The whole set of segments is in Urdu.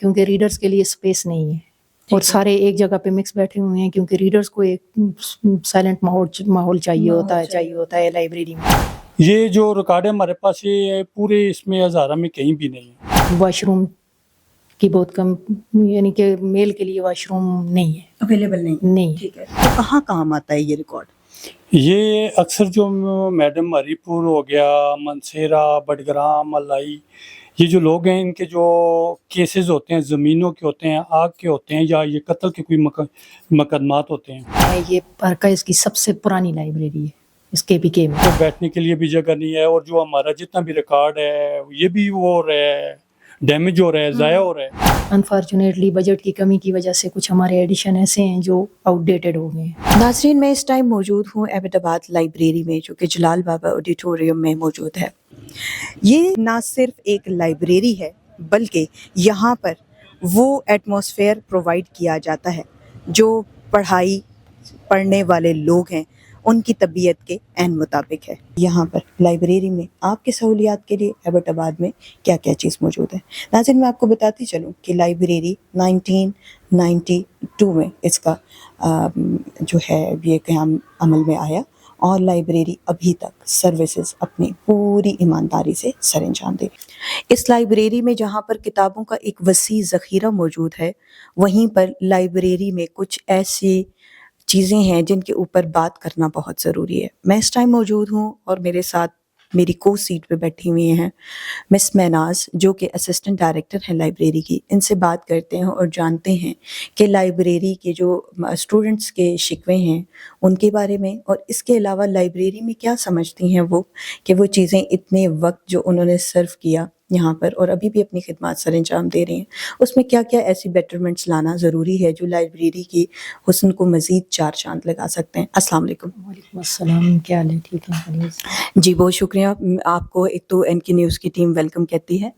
کیونکہ ریڈرز کے لیے اسپیس نہیں ہے اور سارے ایک جگہ پہ مکس بیٹھے ہوئے ہیں کیونکہ ریڈرز کو ایک سائلنٹ ماحول چاہیے ہوتا ہے لائبریری میں. یہ جو ریکارڈ ہے ہمارے پاس یہ پورے اس میں ہزارہ میں کہیں بھی نہیں ہے. واش روم کی بہت کم، یعنی کہ میل کے لیے واش روم نہیں ہے، اویلیبل نہیں. ٹھیک ہے، تو کہاں کام آتا ہے یہ ریکارڈ؟ یہ اکثر جو میڈم ہری پور ہو گیا، منسیرا، بٹگرام، ملائی، یہ جو لوگ ہیں ان کے جو کیسز ہوتے ہیں زمینوں کے ہوتے ہیں، آگ کے ہوتے ہیں، یا یہ قتل کے کوئی مقدمات ہوتے ہیں. یہ ارکائز کی سب سے پرانی لائبریری ہے اس کے پی کے میں. تو بیٹھنے کے لیے بھی جگہ نہیں ہے، اور جو ہمارا جتنا بھی ریکارڈ ہے یہ بھی وہ ہو رہا ہے، ڈیمیج ہو رہا ہے، ضائع ہو رہا ہے. انفارچونیٹلی بجٹ کی کمی کی وجہ سے کچھ ہمارے ایڈیشن ایسے ہیں جو آؤٹ ڈیٹڈ ہو گئے ہیں. ناظرین، میں اس ٹائم موجود ہوں ایبٹ آباد لائبریری میں، جو کہ جلال بابا آڈیٹوریم میں موجود ہے. یہ نہ صرف ایک لائبریری ہے بلکہ یہاں پر وہ ایٹماسفیئر پرووائڈ کیا جاتا ہے جو پڑھنے والے لوگ ہیں ان کی طبیعت کے عین مطابق ہے. یہاں پر لائبریری میں آپ کے سہولیات کے لیے ایبٹ آباد میں کیا کیا چیز موجود ہے. ناظرین، میں آپ کو بتاتی چلوں کہ لائبریری 1992 میں اس کا جو ہے یہ قیام عمل میں آیا، اور لائبریری ابھی تک سروسز اپنی پوری ایمانداری سے سر انجام دے. اس لائبریری میں جہاں پر کتابوں کا ایک وسیع ذخیرہ موجود ہے، وہیں پر لائبریری میں کچھ ایسی چیزیں ہیں جن کے اوپر بات کرنا بہت ضروری ہے. میں اس ٹائم موجود ہوں اور میرے ساتھ میری کو سیٹ پہ بیٹھی ہوئی ہیں مس میناز، جو کہ اسسٹنٹ ڈائریکٹر ہیں لائبریری کی. ان سے بات کرتے ہیں اور جانتے ہیں کہ لائبریری کے جو اسٹوڈنٹس کے شکوے ہیں ان کے بارے میں، اور اس کے علاوہ لائبریری میں کیا سمجھتی ہیں وہ کہ وہ چیزیں اتنے وقت جو انہوں نے سرو کیا یہاں پر اور ابھی بھی اپنی خدمات سر انجام دے رہے ہیں، اس میں کیا کیا ایسی بیٹرمنٹس لانا ضروری ہے جو لائبریری کی حسن کو مزید چار چاند لگا سکتے ہیں. السلام علیکم. وعلیکم السلام، کیا حال ہے؟ ٹھیک ہے. جی، بہت شکریہ. آپ کو ایک تو این کے نیوز کی ٹیم ویلکم کہتی ہے.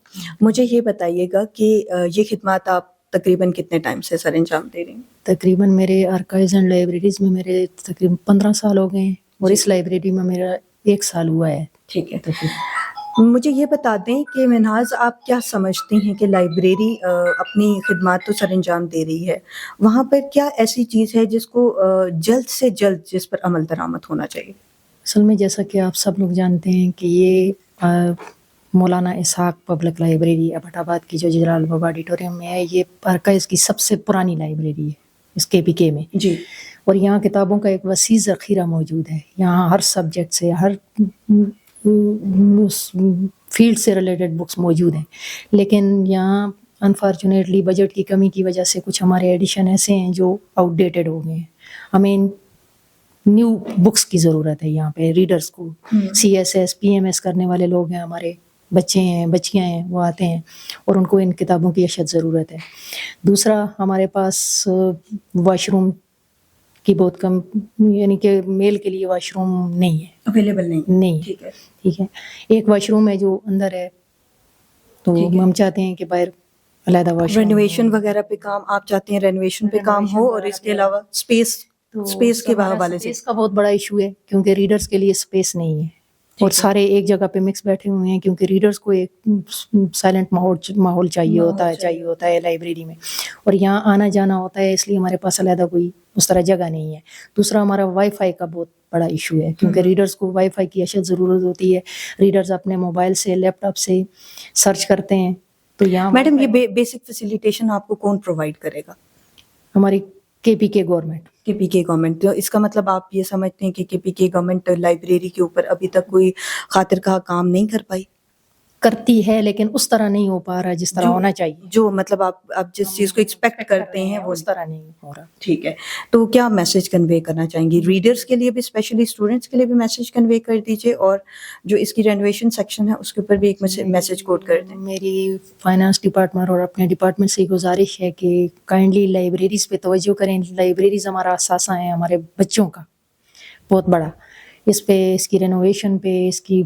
مجھے یہ بتائیے گا کہ یہ خدمات آپ تقریباً کتنے ٹائم سے سر انجام دے رہے ہیں؟ تقریباً میرے آرکائیوز اینڈ لائبریریز میں میرے تقریباً 15 سال ہو گئے ہیں، اور اس لائبریری میں میرا 1 سال ہوا ہے. ٹھیک ہے. مجھے یہ بتا دیں کہ مناز، آپ کیا سمجھتی ہیں کہ لائبریری اپنی خدمات تو سر انجام دے رہی ہے، وہاں پر کیا ایسی چیز ہے جس کو جلد سے جلد جس پر عمل درآمد ہونا چاہیے؟ اصل میں جیسا کہ آپ سب لوگ جانتے ہیں کہ یہ مولانا اسحاق پبلک لائبریری ایبٹ آباد کی جو جلال بابا آڈیٹوریم میں ہے، یہ ارکائز کی سب سے پرانی لائبریری ہے اس کے پی کے میں. جی. اور یہاں کتابوں کا ایک وسیع ذخیرہ موجود ہے. یہاں ہر سبجیکٹ سے، ہر فیلڈ سے ریلیٹڈ بکس موجود ہیں، لیکن یہاں انفارچونیٹلی بجٹ کی کمی کی وجہ سے کچھ ہمارے ایڈیشن ایسے ہیں جو آؤٹ ڈیٹڈ ہو گئے ہیں. ہمیں نیو بکس کی ضرورت ہے یہاں پہ. ریڈرز کو CSS PMS کرنے والے لوگ ہیں، ہمارے بچے ہیں، بچیاں ہیں، وہ آتے ہیں اور ان کو ان کتابوں کی اشد ضرورت ہے. دوسرا، ہمارے پاس واش روم کی بہت کم، یعنی کہ میل کے لیے واش روم نہیں ہے، اویلیبل نہیں. ٹھیک ہے. ایک واش روم ہے جو اندر ہے، تو ہم چاہتے ہیں کہ باہر علیحدہ واش روم. رینوویشن وغیرہ پہ کام آپ چاہتے ہیں، رینوویشن پہ کام ہو، اور اس کے علاوہ اسپیس کے حوالے سے اسپیس کا بہت بڑا ایشو ہے کیونکہ ریڈرز کے لیے اسپیس نہیں ہے اور سارے ایک جگہ پہ مکس بیٹھے ہوئے ہیں کیونکہ ریڈرز کو ایک سائلنٹ ماحول چاہیے ہوتا ہے لائبریری میں، اور یہاں آنا جانا ہوتا ہے، اس لیے ہمارے پاس علیحدہ کوئی اس طرح جگہ نہیں ہے. دوسرا، ہمارا وائی فائی کا بہت بڑا ایشو ہے کیونکہ ریڈرز کو وائی فائی کی اشد ضرورت ہوتی ہے. ریڈرز اپنے موبائل سے، لیپ ٹاپ سے سرچ کرتے ہیں. تو یہاں میڈم یہ بیسک فیسیلیٹیشن آپ کو کون پرووائڈ کرے گا؟ ہماری KPK گورنمنٹ. KPK government. تو اس کا مطلب آپ یہ سمجھتے ہیں کہ KPK گورنمنٹ لائبریری کے اوپر ابھی تک کوئی خاطر خواہ کام نہیں کر پائی؟ کرتی ہے، لیکن اس طرح نہیں ہو پا رہا جس طرح ہونا چاہیے. جو مطلب آپ جس چیز کو ایکسپیکٹ کرتے ہیں وہ اس طرح نہیں ہو رہا. ٹھیک ہے. تو کیا میسج کنوے کرنا چاہیں گی ریڈرز کے لیے بھی، اسپیشلی اسٹوڈنٹس کے لیے بھی میسج کنوے کر دیجیے، اور جو اس کی رینوویشن سیکشن ہے اس کے اوپر بھی ایک میسج کوٹ کر دیں. میری فائنانس ڈپارٹمنٹ اور اپنے ڈپارٹمنٹ سے گزارش ہے کہ کائنڈلی لائبریریز پہ توجہ کریں. لائبریریز ہمارا اثاثہ ہیں ہمارے بچوں کا بہت بڑا. اس پہ، اس کی رینوویشن پہ، اس کی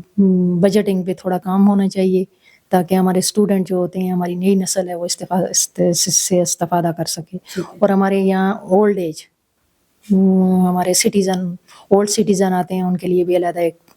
بجٹنگ پہ تھوڑا کام ہونا چاہیے تاکہ ہمارے اسٹوڈنٹ جو ہوتے ہیں، ہماری نئی نسل ہے، وہ سے استفادہ کر سکے. اور ہمارے یہاں اولڈ ایج، ہمارے اولڈ سٹیزن آتے ہیں، ان کے لیے بھی علیحدہ ایک